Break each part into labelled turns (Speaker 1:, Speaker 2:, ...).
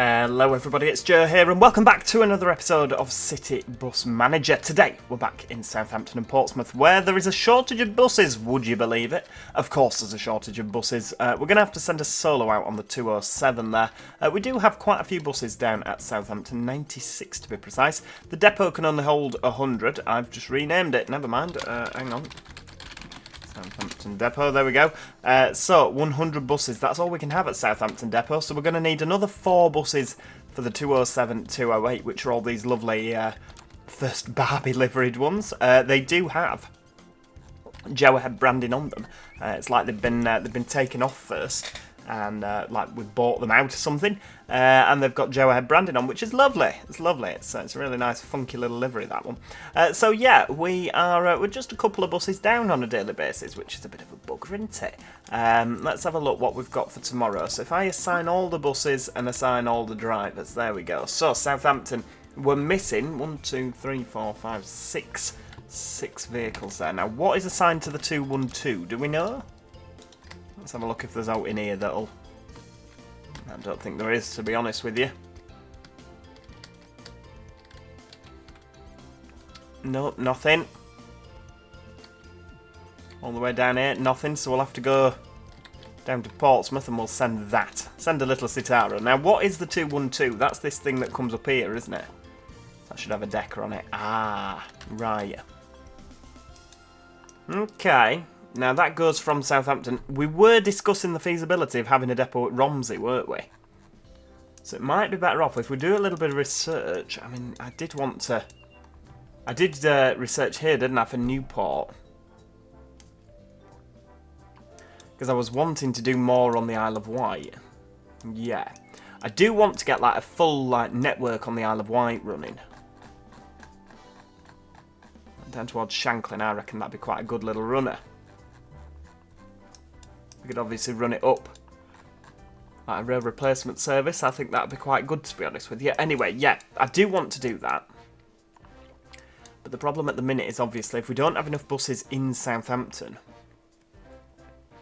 Speaker 1: Hello everybody, it's Joe here and welcome back to another episode of City Bus Manager. Today we're back in Southampton and Portsmouth where there is a shortage of buses, would you believe it? Of course there's a shortage of buses. We're going to have to send a solo out on the 207 there. We do have quite a few buses down at Southampton, 96 to be precise. The depot can only hold 100, I've just renamed it, never mind, hang on. Southampton Depot, there we go. So, 100 buses, that's all we can have at Southampton Depot, so we're going to need another 4 buses for the 207, 208, which are all these lovely first Barbie liveried ones. They do have Go-Ahead branding on them. It's like they've been taken off first, and like we bought them out or something, and they've got Go-Ahead branding on, which is lovely. It's lovely. It's a really nice, funky little livery, that one. So yeah, we're just a couple of buses down on a daily basis, which is a bit of a bugger, isn't it? Let's have a look what we've got for tomorrow. So if I assign all the buses and assign all the drivers, there we go. So Southampton, we're missing 1, 2, 3, 4, 5, 6 vehicles there. Now, what is assigned to the 212? Do we know? Let's have a look if there's out in here that'll... I don't think there is, to be honest with you. No, nothing. All the way down here, nothing, so we'll have to go down to Portsmouth and we'll send that. Send a little Citaro. Now, what is the 212? That's this thing that comes up here, isn't it? That should have a decker on it. Ah, right. Okay. Now, that goes from Southampton. We were discussing the feasibility of having a depot at Romsey, weren't we? So it might be better off if we do a little bit of research. I mean, I did research here, didn't I, for Newport? Because I was wanting to do more on the Isle of Wight. Yeah. I do want to get, like, a full, like, network on the Isle of Wight running. Down towards Shanklin, I reckon that'd be quite a good little runner. We could obviously run it up like a rail replacement service. I think that'd be quite good, to be honest with you. Anyway, yeah, I do want to do that. But the problem at the minute is obviously if we don't have enough buses in Southampton,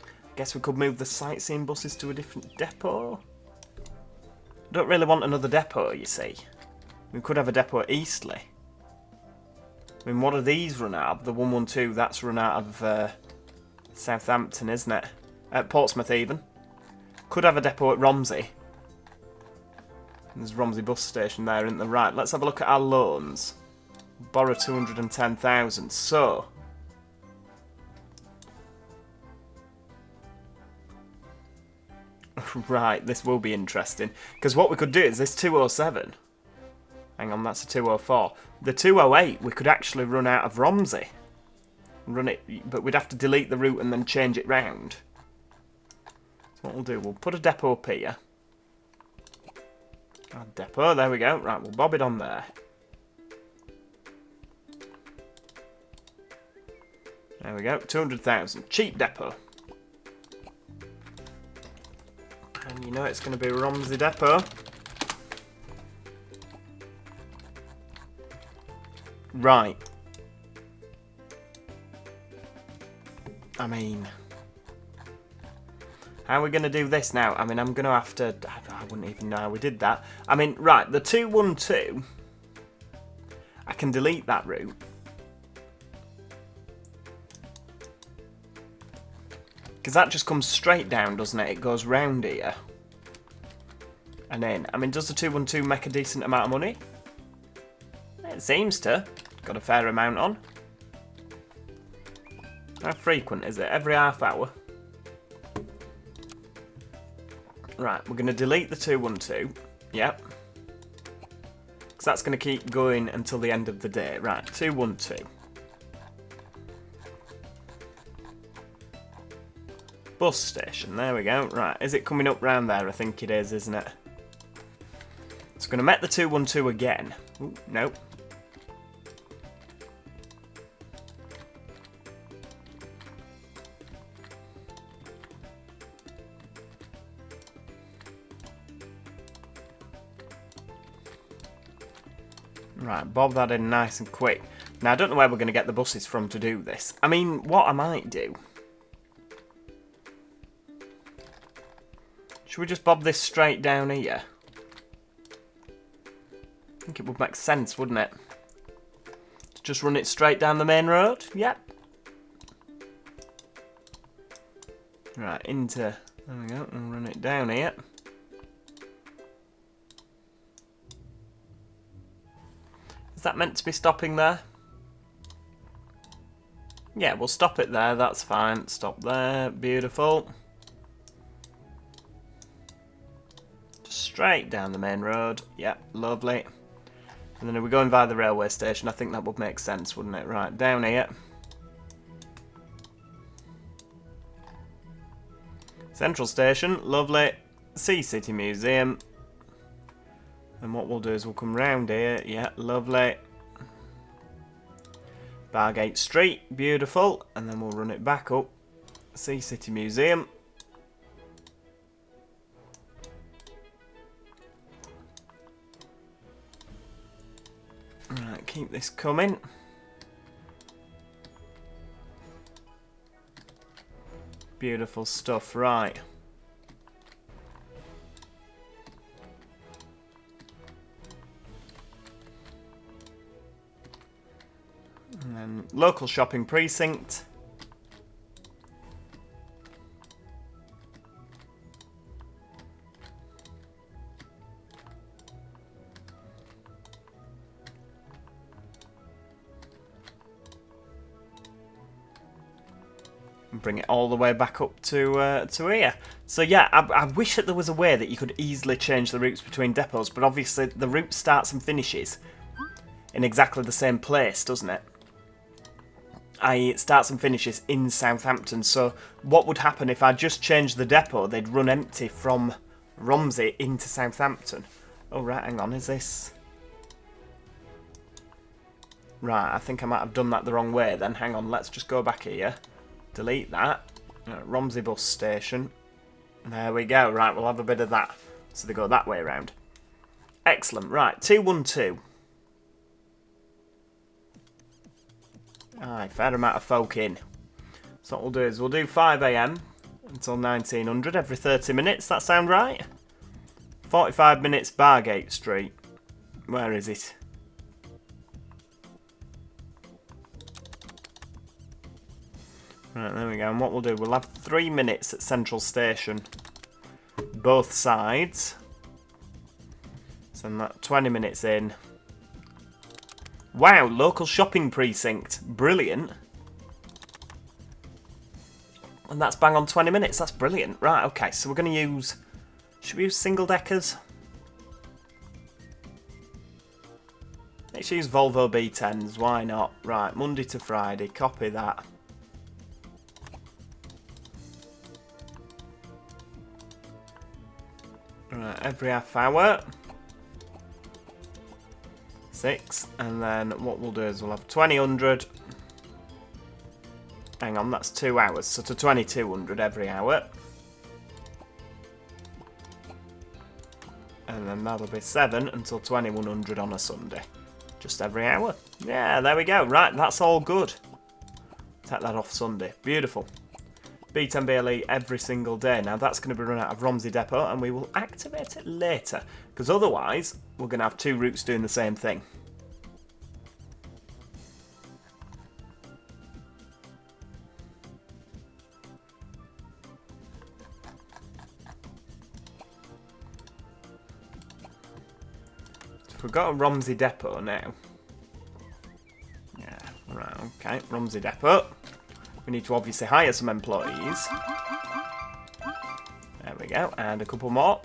Speaker 1: I guess we could move the sightseeing buses to a different depot. I don't really want another depot, you see. We could have a depot at Eastleigh. I mean, what are these run out of? The 112, that's run out of Southampton, isn't it? At Portsmouth, even. Could have a depot at Romsey. There's Romsey bus station there, isn't there? Right, let's have a look at our loans. Borrow 210,000. So, right, this will be interesting. Because what we could do is this 207. Hang on, that's a 204. The 208 we could actually run out of Romsey. Run it, but we'd have to delete the route and then change it round. So what we'll do, we'll put a depot up here. Our depot, there we go. Right, we'll bob it on there. There we go, 200,000. Cheap depot. And you know it's going to be Romsey depot. Right. I mean, how are we going to do this now? I mean, I'm going to have to... I wouldn't even know how we did that. I mean, right, the 212, I can delete that route. Because that just comes straight down, doesn't it? It goes round here. And then, I mean, does the 212 make a decent amount of money? It seems to. Got a fair amount on. How frequent is it? Every half hour. Right, we're going to delete the 212. Yep. Because that's going to keep going until the end of the day. Right, 212. Bus station, there we go. Right, is it coming up round there? I think it is, isn't it? It's going to met the 212 again. Ooh, nope. Right, bob that in nice and quick. Now, I don't know where we're going to get the buses from to do this. I mean, what I might do... Should we just bob this straight down here? think it would make sense, wouldn't it? To just run it straight down the main road. Yep. Right, into... There we go, and run it down here. Is that meant to be stopping there? Yeah, we'll stop it there, that's fine. Stop there, beautiful. Just straight down the main road. Yep, lovely. And then if we're going via the railway station, I think that would make sense, wouldn't it? Right, down here. Central Station, lovely. Sea City Museum. And what we'll do is we'll come round here. Yeah, lovely. Bargate Street, beautiful. And then we'll run it back up. Sea City Museum. Right, keep this coming. Beautiful stuff, right. And then local shopping precinct. And bring it all the way back up to here. So yeah, I wish that there was a way that you could easily change the routes between depots, but obviously the route starts and finishes in exactly the same place, doesn't it? I.e. it starts and finishes in Southampton, so what would happen if I just changed the depot? They'd run empty from Romsey into Southampton. Oh right, hang on, is this... Right, I think I might have done that the wrong way then. Hang on, let's just go back here. Delete that. Romsey bus station. There we go. Right, we'll have a bit of that. So they go that way around. Excellent. Right, 212. Aye, fair amount of folk in. So what we'll do is we'll do 5 AM until 1900 every 30 minutes. That sound right? 45 minutes Bargate Street. Where is it? Right, there we go. And what we'll do, we'll have 3 minutes at Central Station. Both sides. Send that 20 minutes in. Wow, local shopping precinct. Brilliant. And that's bang on 20 minutes. That's brilliant. Right, okay, so we're going to use... Should we use single deckers? Let's use Volvo B10s. Why not? Right, Monday to Friday. Copy that. Right, every half hour. 6. And then what we'll do is we'll have 2000. Hang on, that's 2 hours. So to 2200 every hour. And then that'll be 7 until 2100 on a Sunday. Just every hour. Yeah, there we go. Right, that's all good. Take that off Sunday. Beautiful. B10 BLE every single day. Now that's going to be run out of Romsey Depot and we will activate it later. Because otherwise, we're going to have 2 routes doing the same thing. So we've got a Romsey Depot now. Yeah, right, okay. Romsey Depot. We need to obviously hire some employees. There we go, and a couple more.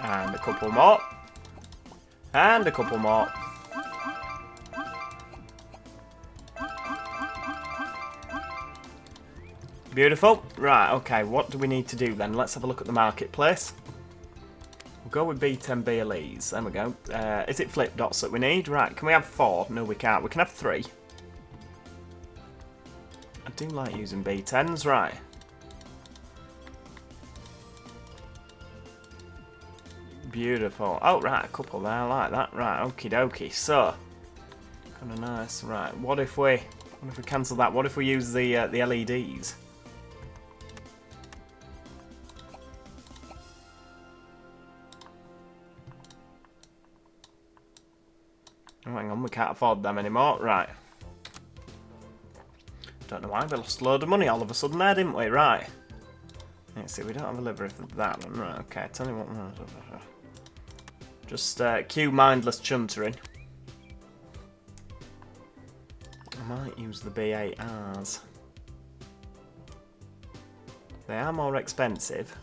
Speaker 1: And a couple more. And a couple more. Beautiful. Right, okay, what do we need to do then? Let's have a look at the marketplace. We'll go with B10 BLEs. There we go. Is it flip dots that we need? Right, can we have 4? No, we can't. We can have 3. I do like using B10s, right. Beautiful. Oh, right, a couple there. I like that. Right, okie dokie. So, kind of nice. Right, what if we cancel that? What if we use the LEDs? Oh, hang on, we can't afford them anymore. Right. Don't know why, we lost a load of money all of a sudden there, didn't we? Right. Let's see, we don't have a livery for that one. Right, okay, tell you what. Just cue mindless chuntering. I might use the B8Rs. They are more expensive.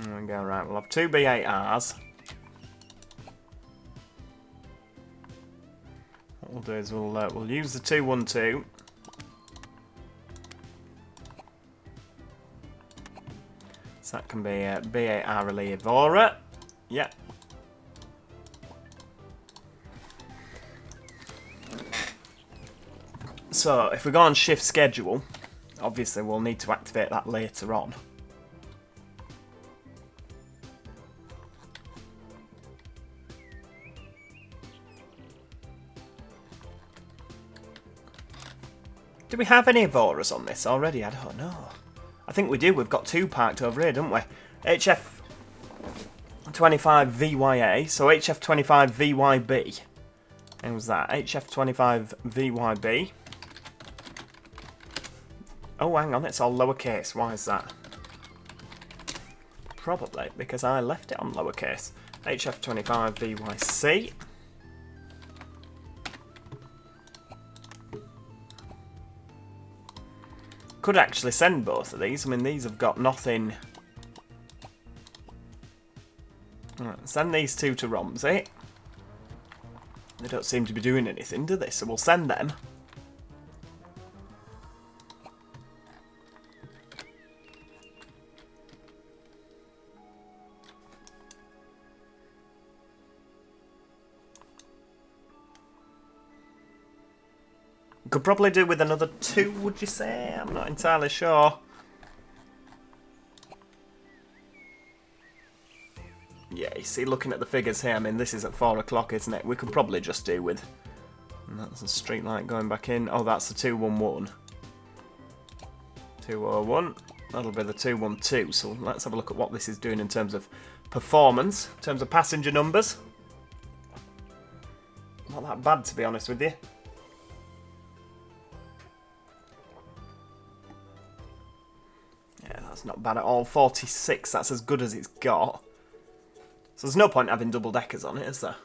Speaker 1: There we go, right, we'll have two B8Rs. What we'll do is we'll use the 212. So that can be a B8R Relay Evora. Yeah. So if we go on shift schedule, obviously we'll need to activate that later on. Do we have any Evoras on this already? I don't know. I think we do. We've got two parked over here, don't we? HF25VYA, so HF25VYB. How was that? HF25VYB. Oh, hang on, it's all lowercase. Why is that? Probably because I left it on lowercase. HF25VYC. Could actually send both of these. I mean, these have got nothing. Right, send these two to Romsey. They don't seem to be doing anything, do they? So we'll send them. Could probably do with another two, would you say? I'm not entirely sure. Yeah, you see, looking at the figures here, I mean, this is at 4 o'clock, isn't it? We could probably just do with... And that's a street light going back in. Oh, that's the 211. 201. That'll be the 212. So let's have a look at what this is doing in terms of performance, in terms of passenger numbers. Not that bad, to be honest with you. That's not bad at all. 46, that's as good as it's got. So there's no point having double deckers on it, is there?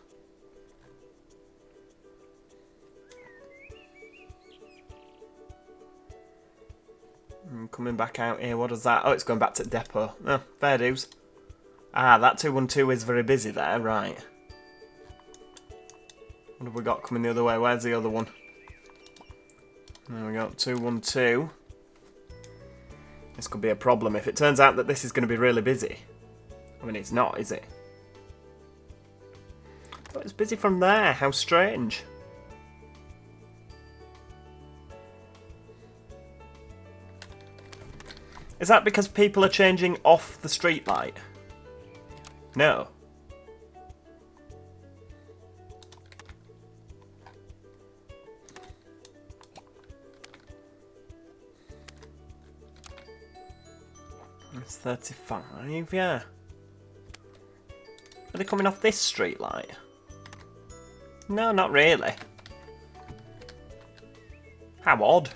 Speaker 1: Coming back out here, what is that? Oh, it's going back to depot. Oh, fair dues. Ah, that 212 is very busy there, right. What have we got coming the other way? Where's the other one? There we go, 212. This could be a problem if it turns out that this is going to be really busy. I mean, it's not, is it? Oh, it's busy from there. How strange. Is that because people are changing off the street light? No. It's 35, yeah. Are they coming off this street light? No, not really. How odd.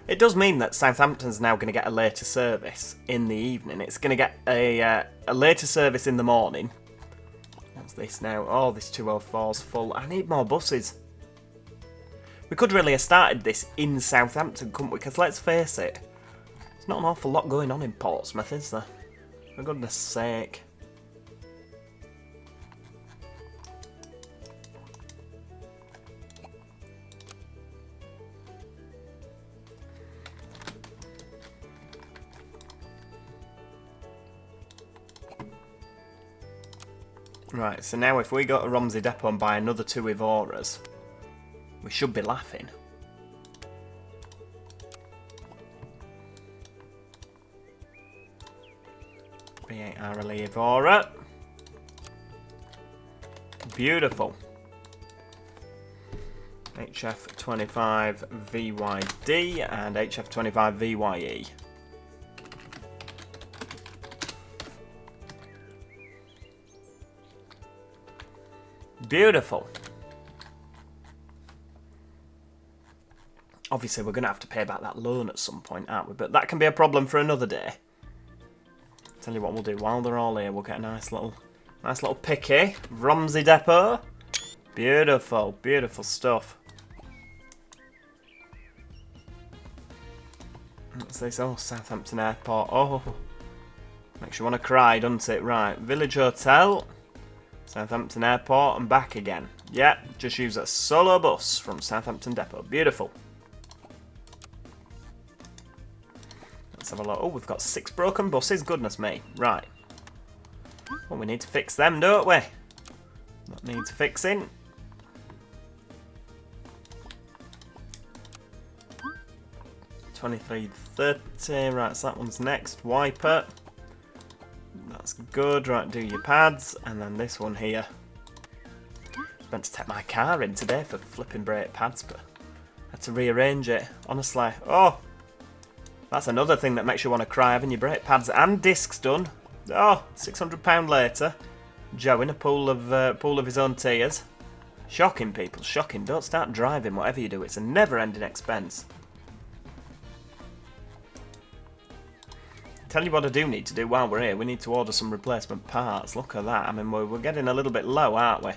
Speaker 1: It does mean that Southampton's now going to get a later service in the evening. It's going to get a later service in the morning. What's this now? Oh, this 204's full. I need more buses. We could really have started this in Southampton, couldn't we? Because let's face it, there's not an awful lot going on in Portsmouth, is there? For goodness sake. Right, so now if we go to Romsey Depot and buy another 2 Evoras, we should be laughing. B8 Relay Evora. Beautiful. HF25VYD and HF25VYE. Beautiful. Obviously, we're going to have to pay back that loan at some point, aren't we? But that can be a problem for another day. Tell you what we'll do. While they're all here, we'll get a nice little picky. Romsey depot. Beautiful, beautiful stuff. What's this? Oh, Southampton Airport. Oh, makes you want to cry, doesn't it? Right, Village Hotel, Southampton Airport, and back again. Yeah, just use a solo bus from Southampton Depot. Beautiful. Let's have a look. Oh, we've got 6 broken buses. Goodness me. Right. Well, we need to fix them, don't we? That needs fixing. $23.30. Right, so that one's next. Wiper. That's good. Right, do your pads. And then this one here. I was meant to take my car in today for flipping brake pads, but I had to rearrange it. Honestly. Oh! That's another thing that makes you want to cry, having your brake pads and discs done. Oh, £600 later. Joe in a pool of his own tears. Shocking, people. Shocking. Don't start driving, whatever you do. It's a never-ending expense. Tell you what I do need to do while we're here. We need to order some replacement parts. Look at that. I mean, we're getting a little bit low, aren't we?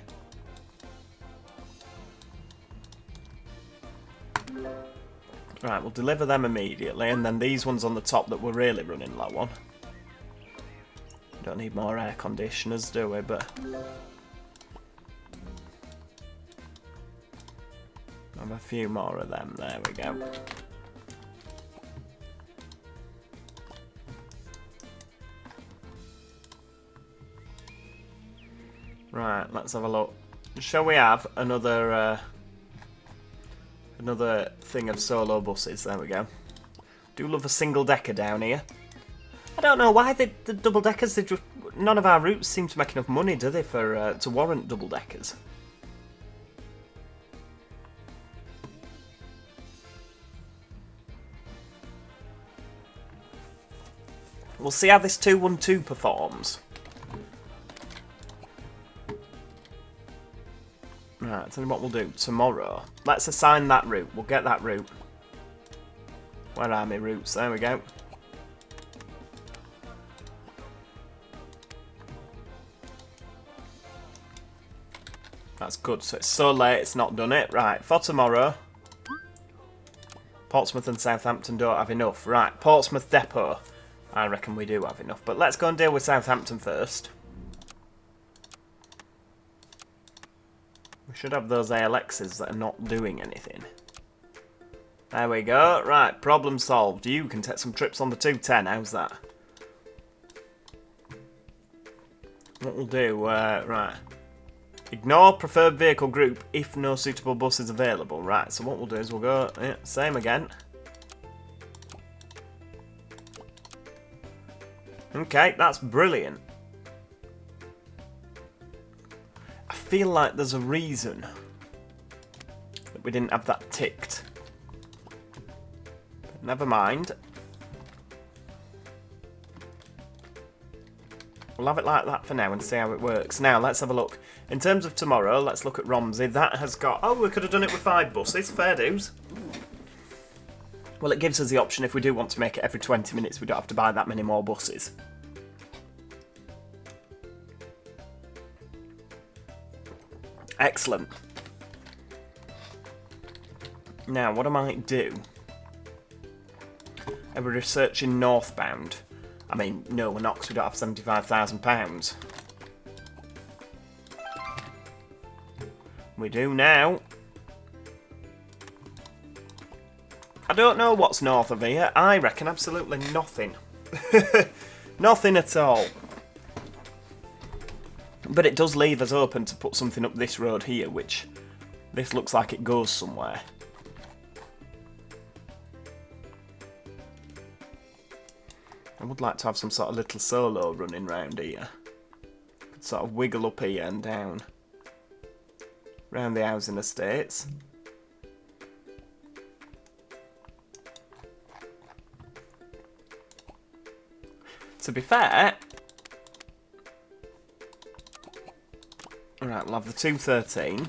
Speaker 1: Right, we'll deliver them immediately. And then these ones on the top that we're really running low on. Don't need more air conditioners, do we? But have a few more of them. There we go. Right, let's have a look. Shall we have another thing of solo buses? There we go. Do love a single decker down here. I don't know why the double deckers. None of our routes seem to make enough money, do they, for to warrant double deckers? We'll see how this 212 performs. Right, tell you what we'll do. Tomorrow, let's assign that route. We'll get that route. Where are my routes? There we go. That's good. So it's so late, it's not done it. Right, for tomorrow. Portsmouth and Southampton don't have enough. Right, Portsmouth Depot. I reckon we do have enough. But let's go and deal with Southampton first. We should have those ALXs that are not doing anything. There we go. Right, problem solved. You can take some trips on the 210. How's that? What we'll do, right. Ignore preferred vehicle group if no suitable bus is available. Right, so what we'll do is we'll go, yeah, same again. Okay, that's brilliant. I feel like there's a reason that we didn't have that ticked. But never mind. We'll have it like that for now and see how it works. Now, let's have a look. In terms of tomorrow, let's look at Romsey. That has got... Oh, we could have done it with 5 buses. Fair dues. Well, it gives us the option if we do want to make it every 20 minutes, we don't have to buy that many more buses. Excellent. Now, what I might do... We're researching northbound. I mean, no, we're not, because we don't have £75,000. We do now. I don't know what's north of here. I reckon absolutely nothing. Nothing at all. But it does leave us open to put something up this road here, which this looks like it goes somewhere. I would like to have some sort of little solo running round here. Could sort of wiggle up here and down. Round the housing estates. To be fair, Right, we'll have the 213.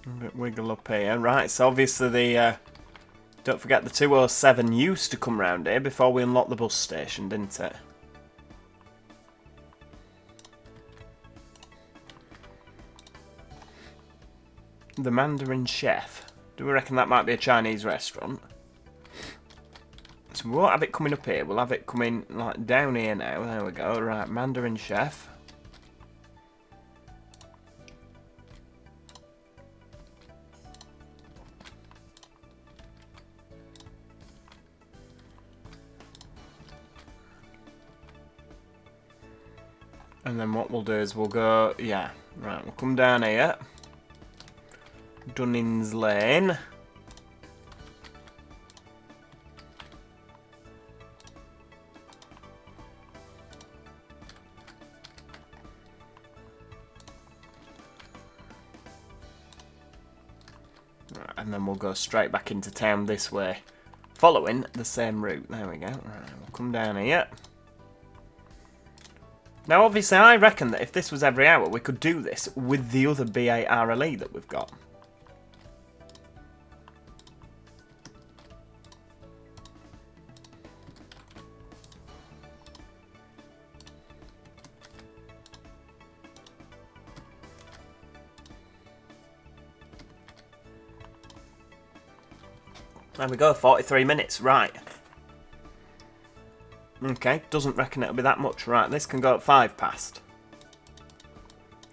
Speaker 1: A bit wiggle up here. Right, so obviously the... don't forget the 207 used to come round here before we unlocked the bus station, didn't it? The Mandarin Chef. Do we reckon that might be a Chinese restaurant? So we won't have it coming up here. We'll have it coming like down here now. There we go. Right, Mandarin Chef. And then what we'll do is we'll go... yeah, right. We'll come down here. Dunnings Lane. Right, and then we'll go straight back into town this way, following the same route. There we go. Right, we'll come down here. Now, obviously, I reckon that if this was every hour, we could do this with the other B8 RLE that we've got. There we go, 43 minutes, right. Okay, doesn't reckon it'll be that much. Right, this can go at 5 past.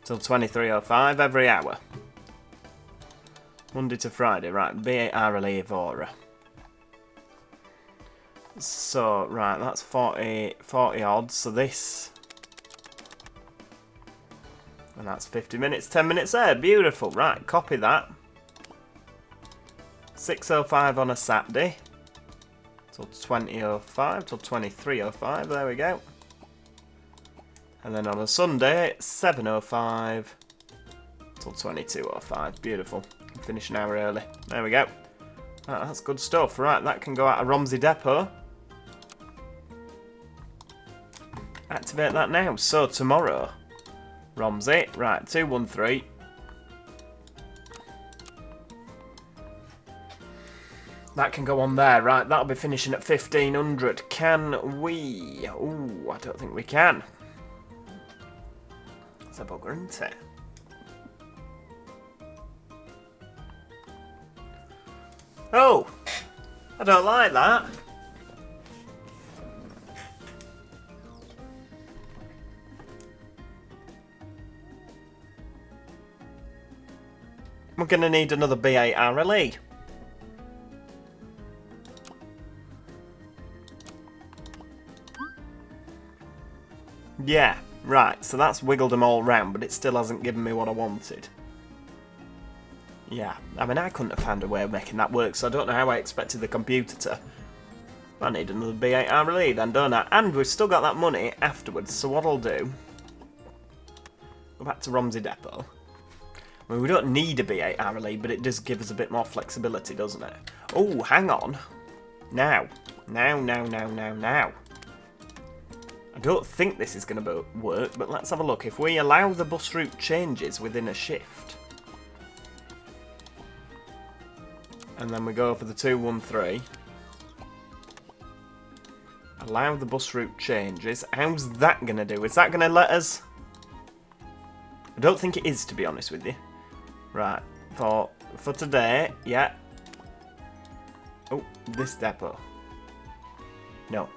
Speaker 1: Till 23:05 every hour. Monday to Friday, right, B8 RLE Evora. So, right, that's 40 odd, so this... and that's 50 minutes, 10 minutes there, beautiful. Right, copy that. 6:05 on a Saturday. Till 20:05, till 23:05, there we go. And then on a Sunday, 7:05 till 22:05, beautiful. Finish an hour early, there we go. Right, that's good stuff. Right, that can go out of Romsey Depot. Activate that now. So tomorrow, Romsey, right, 213. That can go on there, right, that'll be finishing at 1500. Can we? Ooh, I don't think we can. It's a bugger, isn't it? Oh, I don't like that. We're going to need another B8 RLE. Yeah, right, so that's wiggled them all round, but it still hasn't given me what I wanted. Yeah, I mean, I couldn't have found a way of making that work, so I don't know how I expected the computer to... I need another B8 RLE then, don't I? And we've still got that money afterwards, so what I'll do... go back to Romsey Depot. I mean, we don't need a B8 RLE, but it does give us a bit more flexibility, doesn't it? Oh, hang on. Now. Now. I don't think this is going to work, but let's have a look. If we allow the bus route changes within a shift, and then we go for the 213, allow the bus route changes, how's that going to do? Is that going to let us... I don't think it is, to be honest with you. Right, for today, yeah. Oh, this depot. No.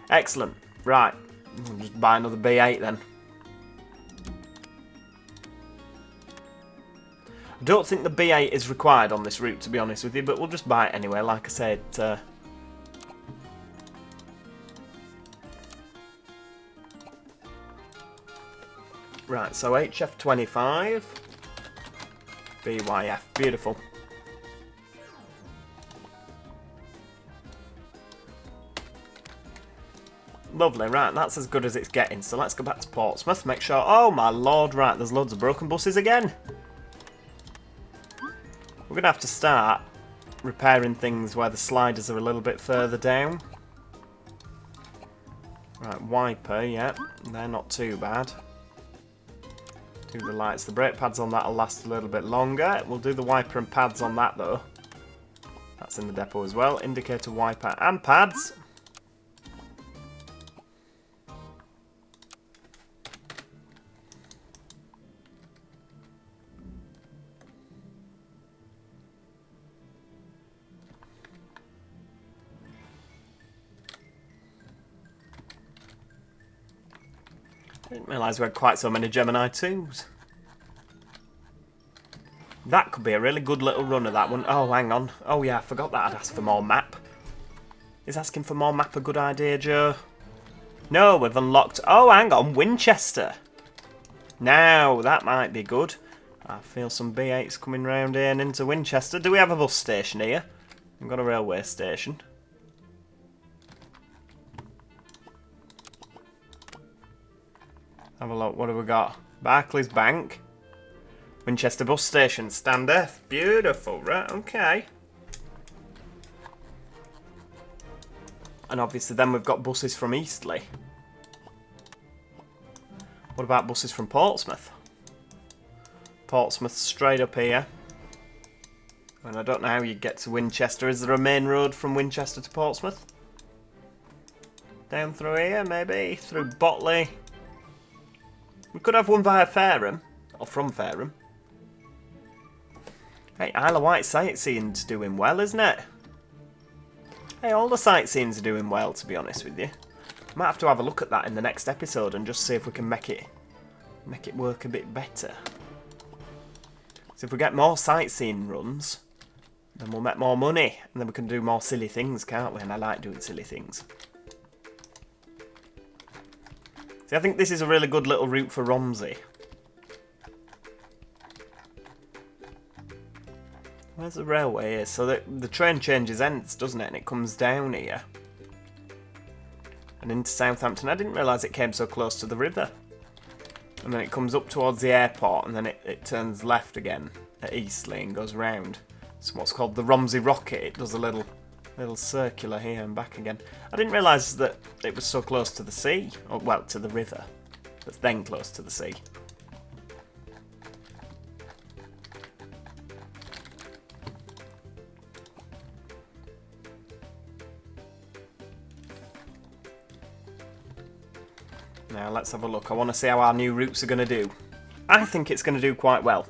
Speaker 1: Excellent. Right. We'll just buy another B8 then. I don't think the B8 is required on this route, to be honest with you, but we'll just buy it anyway. Like I said, right, so HF25, BYF, beautiful. Lovely, right, that's as good as it's getting. So let's go back to Portsmouth, make sure... oh my lord, right, there's loads of broken buses again. We're going to have to start repairing things where the sliders are a little bit further down. Right, wiper, yeah, they're not too bad. Do the lights. The brake pads on that will last a little bit longer. We'll do the wiper and pads on that though. That's in the depot as well. Indicator, wiper and pads. I didn't realise we had quite so many Gemini 2s. That could be a really good little run of that one. Oh, hang on. Oh yeah, I forgot that I'd asked for more map. Is asking for more map a good idea, Joe? No, we've unlocked... Oh, hang on, Winchester. Now, that might be good. I feel some B8s coming round here and into Winchester. Do we have a bus station here? We've got a railway station. Have a look, what have we got? Barclays Bank. Winchester bus station, Standeth. Beautiful, right, okay. And obviously then we've got buses from Eastleigh. What about buses from Portsmouth? Portsmouth straight up here. And I don't know how you get to Winchester. Is there a main road from Winchester to Portsmouth? Down through here, maybe? Through Botley? We could have one via Fareham, or from Fareham. Hey, Isle of Wight sightseeing's doing well, isn't it? Hey, all the sightseeing's doing well, to be honest with you. Might have to have a look at that in the next episode and just see if we can make it work a bit better. So if we get more sightseeing runs, then we'll make more money, and then we can do more silly things, can't we? And I like doing silly things. See, I think this is a really good little route for Romsey. Where's the railway here? So the train changes ends, doesn't it? And it comes down here. And into Southampton. I didn't realise it came so close to the river. And then it comes up towards the airport, and then it turns left again at Eastleigh and goes round. It's what's called the Romsey Rocket. It does a little circular here and back again. I didn't realise that it was so close to the sea. Or, well, to the river. That's then close to the sea. Now, let's have a look. I want to see how our new routes are going to do. I think it's going to do quite well.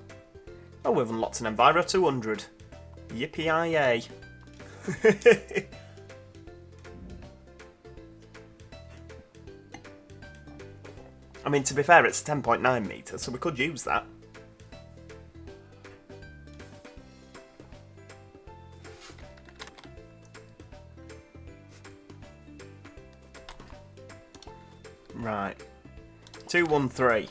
Speaker 1: Oh, we've unlocked an Enviro 200. Yippee-yay. I mean, to be fair, it's 10.9 metres, so we could use that. Right. 213.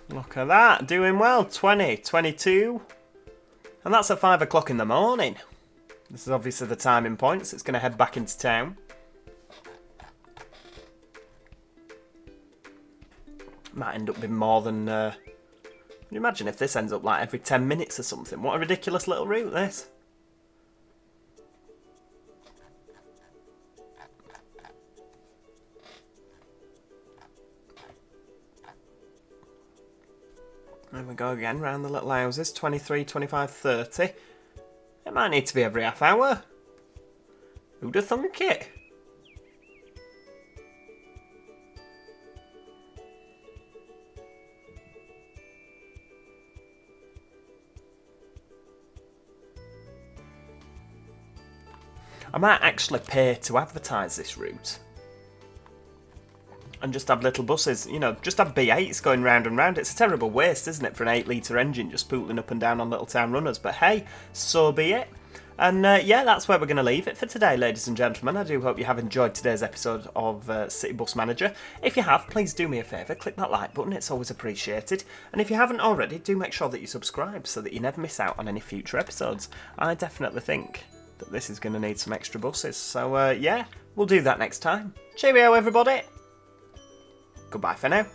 Speaker 1: Look at that, doing well. 20, 22. And that's at 5 o'clock in the morning. This is obviously the timing point, so it's going to head back into town. Might end up being more than... Can you imagine if this ends up like every 10 minutes or something? What a ridiculous little route, this. There we go again, round the little houses. 23, 25, 30. It might need to be every half hour. Who'd have thunk it? I might actually pay to advertise this route. And just have little buses, you know, just have B8s going round and round. It's a terrible waste, isn't it, for an 8-litre engine just pootling up and down on little town runners. But hey, so be it. And yeah, that's where we're going to leave it for today, ladies and gentlemen. I do hope you have enjoyed today's episode of City Bus Manager. If you have, please do me a favour, click that like button, it's always appreciated. And if you haven't already, do make sure that you subscribe so that you never miss out on any future episodes. I definitely think that this is going to need some extra buses. So yeah, we'll do that next time. Cheerio, everybody. Goodbye for now.